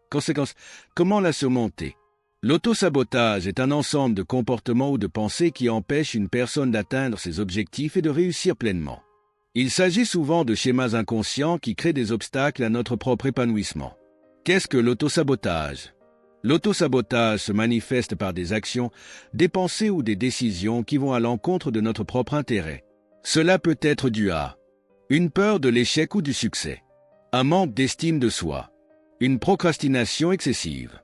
Conséquence. Comment la surmonter? L'autosabotage est un ensemble de comportements ou de pensées qui empêchent une personne d'atteindre ses objectifs et de réussir pleinement. Il s'agit souvent de schémas inconscients qui créent des obstacles à notre propre épanouissement. Qu'est-ce que l'autosabotage? L'autosabotage se manifeste par des actions, des pensées ou des décisions qui vont à l'encontre de notre propre intérêt. Cela peut être dû à une peur de l'échec ou du succès, un manque d'estime de soi, une procrastination excessive,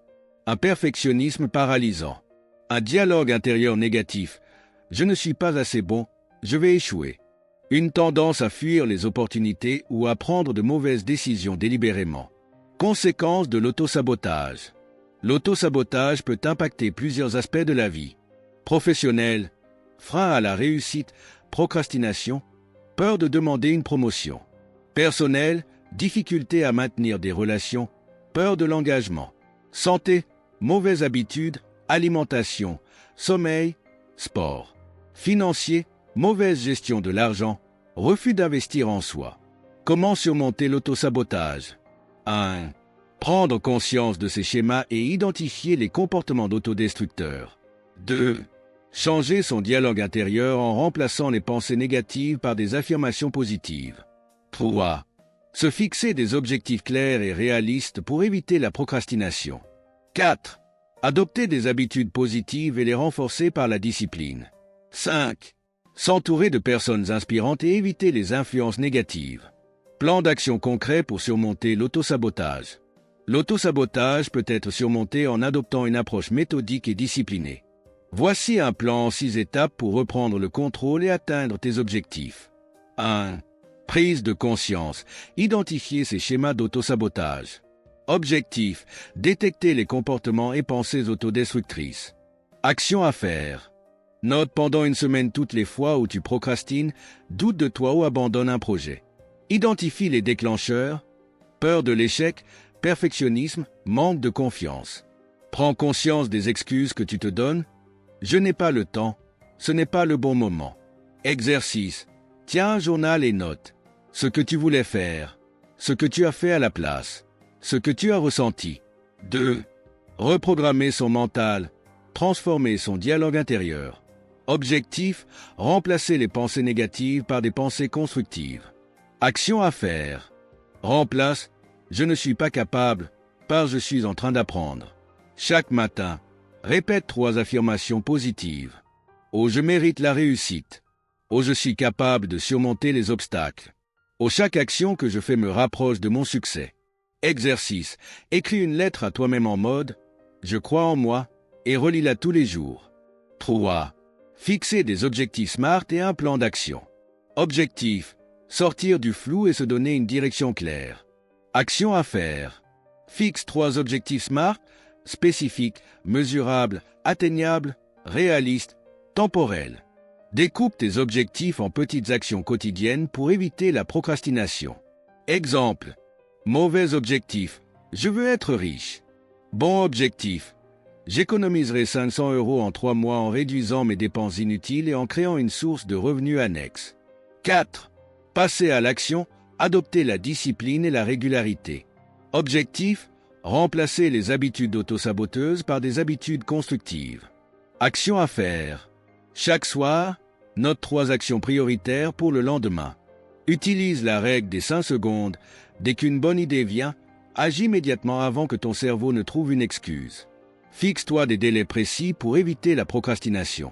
un perfectionnisme paralysant, un dialogue intérieur négatif « je ne suis pas assez bon, je vais échouer », une tendance à fuir les opportunités ou à prendre de mauvaises décisions délibérément. Conséquences de l'autosabotage. L'autosabotage peut impacter plusieurs aspects de la vie. Professionnel, frein à la réussite, procrastination, peur de demander une promotion. Personnel, difficulté à maintenir des relations, peur de l'engagement. Santé, mauvaises habitudes, alimentation, sommeil, sport. Financier, mauvaise gestion de l'argent, refus d'investir en soi. Comment surmonter l'autosabotage? 1. Prendre conscience de ces schémas et identifier les comportements d'autodestructeurs. 2. Changer son dialogue intérieur en remplaçant les pensées négatives par des affirmations positives. 3. Se fixer des objectifs clairs et réalistes pour éviter la procrastination. 4. Adopter des habitudes positives et les renforcer par la discipline. 5. S'entourer de personnes inspirantes et éviter les influences négatives. Plan d'action concret pour surmonter l'autosabotage. L'autosabotage peut être surmonté en adoptant une approche méthodique et disciplinée. Voici un plan en 6 étapes pour reprendre le contrôle et atteindre tes objectifs. 1. Prise de conscience. Identifier ces schémas d'autosabotage. Objectif. Détecter les comportements et pensées autodestructrices. Action à faire. Note pendant une semaine toutes les fois où tu procrastines, doute de toi ou abandonnes un projet. Identifie les déclencheurs. Peur de l'échec, perfectionnisme, manque de confiance. Prends conscience des excuses que tu te donnes. Je n'ai pas le temps, ce n'est pas le bon moment. Exercice. Tiens un journal et note ce que tu voulais faire, ce que tu as fait à la place, ce que tu as ressenti. 2. Reprogrammer son mental, transformer son dialogue intérieur. Objectif, remplacer les pensées négatives par des pensées constructives. Action à faire. Remplace « je ne suis pas capable » par « je suis en train d'apprendre ». Chaque matin, répète 3 affirmations positives. Oh, je mérite la réussite. Oh, je suis capable de surmonter les obstacles. Oh, chaque action que je fais me rapproche de mon succès. Exercice. Écris une lettre à toi-même en mode « je crois en moi » et relis-la tous les jours. 3. Fixer des objectifs SMART et un plan d'action. Objectif. Sortir du flou et se donner une direction claire. Action à faire. Fixe 3 objectifs SMART, spécifiques, mesurables, atteignables, réalistes, temporels. Découpe tes objectifs en petites actions quotidiennes pour éviter la procrastination. Exemple. Mauvais objectif. Je veux être riche. Bon objectif. J'économiserai 500 € en 3 mois en réduisant mes dépenses inutiles et en créant une source de revenus annexe. 4. Passer à l'action, adopter la discipline et la régularité. Objectif, remplacer les habitudes autosaboteuses par des habitudes constructives. Action à faire. Chaque soir, note 3 actions prioritaires pour le lendemain. Utilise la règle des 5 secondes. Dès qu'une bonne idée vient, agis immédiatement avant que ton cerveau ne trouve une excuse. Fixe-toi des délais précis pour éviter la procrastination.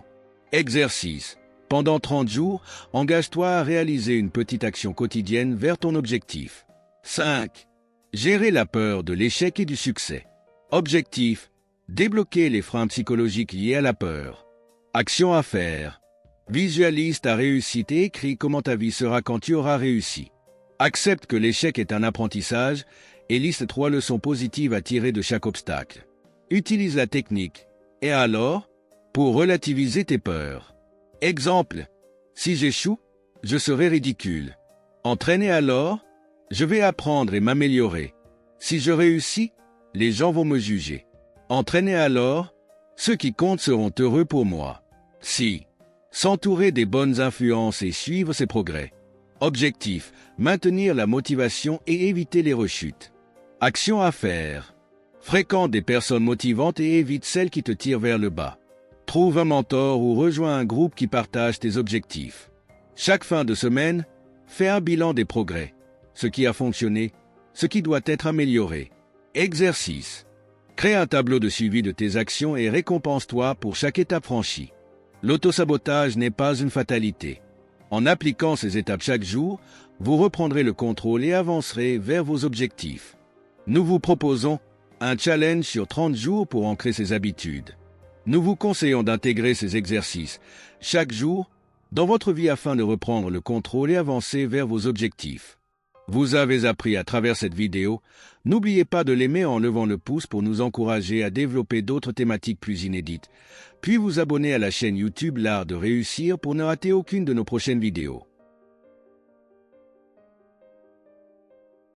Exercice. Pendant 30 jours, engage-toi à réaliser une petite action quotidienne vers ton objectif. 5. Gérer la peur de l'échec et du succès. Objectif. Débloquer les freins psychologiques liés à la peur. Action à faire. Visualise ta réussite et écris comment ta vie sera quand tu auras réussi. Accepte que l'échec est un apprentissage et liste 3 leçons positives à tirer de chaque obstacle. Utilise la technique « Et alors ?» pour relativiser tes peurs. Exemple. Si j'échoue, je serai ridicule. Entraîné alors, je vais apprendre et m'améliorer. Si je réussis, les gens vont me juger. Entraîné alors, ceux qui comptent seront heureux pour moi. Si. S'entourer des bonnes influences et suivre ses progrès. Objectif. Maintenir la motivation et éviter les rechutes. Action à faire. Fréquente des personnes motivantes et évite celles qui te tirent vers le bas. Trouve un mentor ou rejoins un groupe qui partage tes objectifs. Chaque fin de semaine, fais un bilan des progrès. Ce qui a fonctionné, ce qui doit être amélioré. Exercice. Crée un tableau de suivi de tes actions et récompense-toi pour chaque étape franchie. L'autosabotage n'est pas une fatalité. En appliquant ces étapes chaque jour, vous reprendrez le contrôle et avancerez vers vos objectifs. Nous vous proposons un challenge sur 30 jours pour ancrer ces habitudes. Nous vous conseillons d'intégrer ces exercices chaque jour dans votre vie afin de reprendre le contrôle et avancer vers vos objectifs. Vous avez appris à travers cette vidéo. N'oubliez pas de l'aimer en levant le pouce pour nous encourager à développer d'autres thématiques plus inédites. Puis vous abonner à la chaîne YouTube L'Art de Réussir pour ne rater aucune de nos prochaines vidéos.